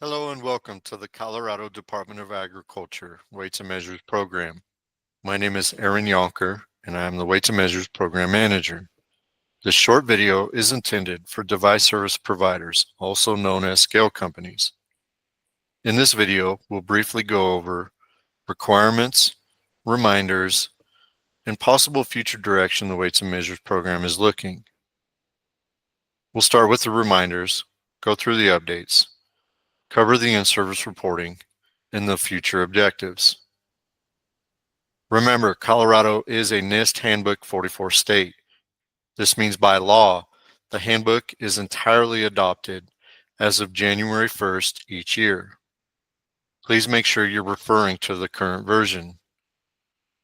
Hello and welcome to the Colorado Department of Agriculture Weights and Measures Program. My name is Aaron Yanker and I am the Weights and Measures Program Manager. This short video is intended for device service providers, also known as scale companies. In this video, we'll briefly go over requirements, reminders, and possible future direction the Weights and Measures Program is looking. We'll start with the reminders, go through the updates, cover the in-service reporting, and the future objectives. Remember, Colorado is a NIST Handbook 44 state. This means by law, the handbook is entirely adopted as of January 1st each year. Please make sure you're referring to the current version.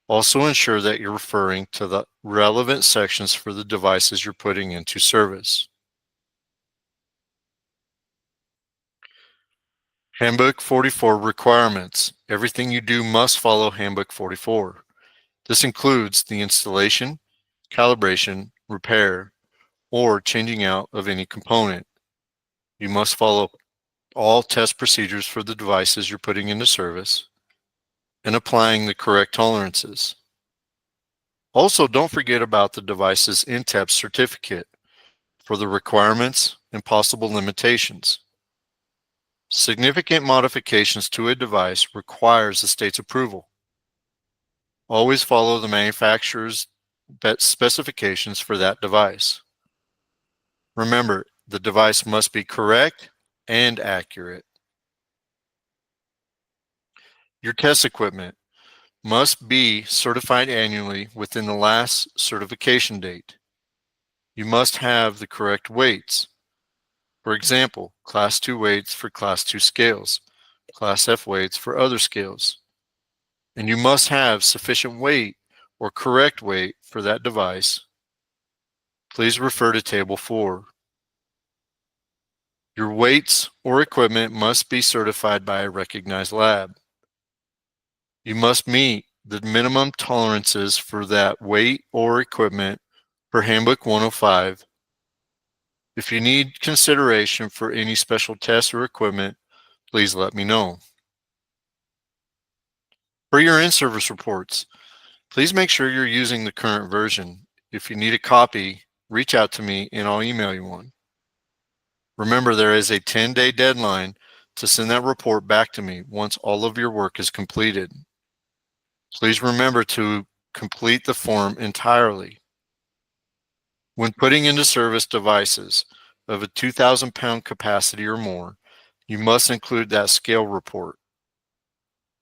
Also ensure that you're referring to the relevant sections for the devices you're putting into service. Handbook 44 requirements. Everything you do must follow Handbook 44. This includes the installation, calibration, repair, or changing out of any component. You must follow all test procedures for the devices you're putting into service and applying the correct tolerances. Also, don't forget about the device's INTEP certificate for the requirements and possible limitations. Significant modifications to a device requires the state's approval. Always follow the manufacturer's specifications for that device. Remember, the device must be correct and accurate. Your test equipment must be certified annually within the last certification date. You must have the correct weights. For example, Class 2 weights for Class 2 scales, Class F weights for other scales. And you must have sufficient weight or correct weight for that device. Please refer to Table 4. Your weights or equipment must be certified by a recognized lab. You must meet the minimum tolerances for that weight or equipment per Handbook 105. If you need consideration for any special tests or equipment, please let me know. For your in-service reports, please make sure you're using the current version. If you need a copy, reach out to me and I'll email you one. Remember, there is a 10-day deadline to send that report back to me once all of your work is completed. Please remember to complete the form entirely. When putting into service devices of a 2,000-pound capacity or more, you must include that scale report.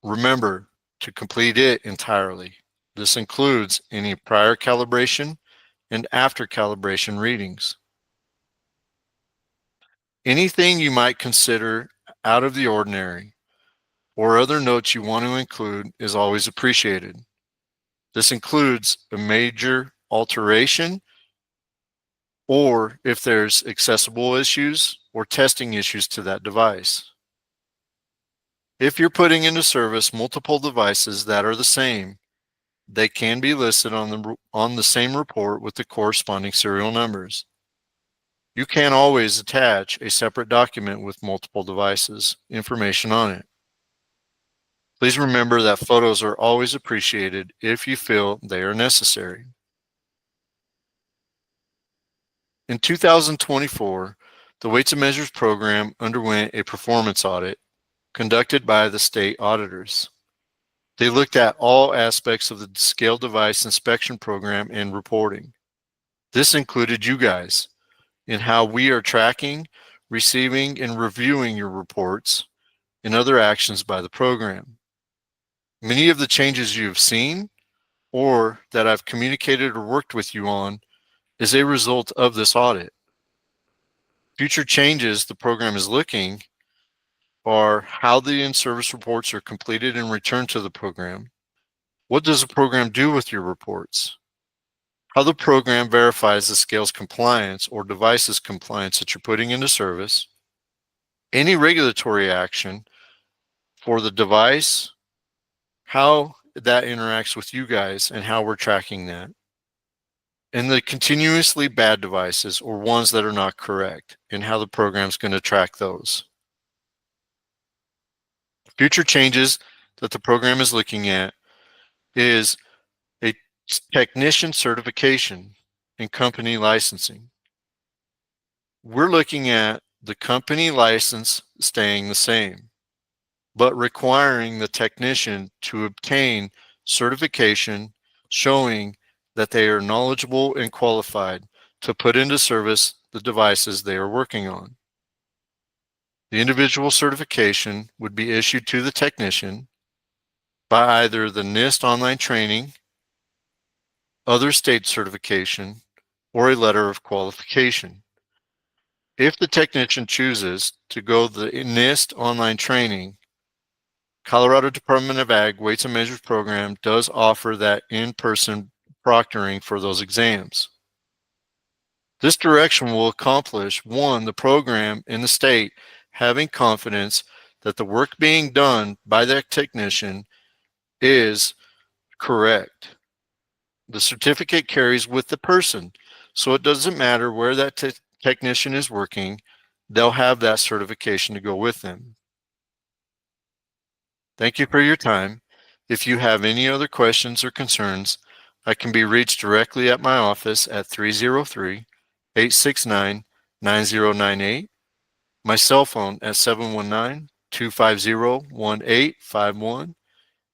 Remember to complete it entirely. This includes any prior calibration and after calibration readings. Anything you might consider out of the ordinary or other notes you want to include is always appreciated. This includes a major alteration or if there's accessible issues or testing issues to that device. If you're putting into service multiple devices that are the same, they can be listed on the same report with the corresponding serial numbers. You can always attach a separate document with multiple devices, information on it. Please remember that photos are always appreciated if you feel they are necessary. In 2024, the Weights and Measures Program underwent a performance audit conducted by the state auditors. They looked at all aspects of the scale device inspection program and reporting. This included you guys in how we are tracking, receiving, and reviewing your reports and other actions by the program. Many of the changes you have seen or that I've communicated or worked with you on is a result of this audit. Future changes the program is looking are how the in-service reports are completed and returned to the program. What does the program do with your reports? How the program verifies the scale's compliance or device's compliance that you're putting into service. Any regulatory action for the device, how that interacts with you guys and how we're tracking that. And the continuously bad devices or ones that are not correct and how the program's going to track those. Future changes that the program is looking at is a technician certification and company licensing. We're looking at the company license staying the same, but requiring the technician to obtain certification showing that they are knowledgeable and qualified to put into service the devices they are working on. The individual certification would be issued to the technician by either the NIST online training, other state certification, or a letter of qualification. If the technician chooses to go the NIST online training, Colorado Department of Ag Weights and Measures program does offer that in-person proctoring for those exams. This direction will accomplish, one, the program and the state having confidence that the work being done by that technician is correct. The certificate carries with the person, so it doesn't matter where that technician is working, they'll have that certification to go with them. Thank you for your time. If you have any other questions or concerns, I can be reached directly at my office at 303-869-9098, my cell phone at 719-250-1851,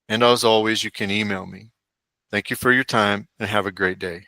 and as always, you can email me. Thank you for your time and have a great day.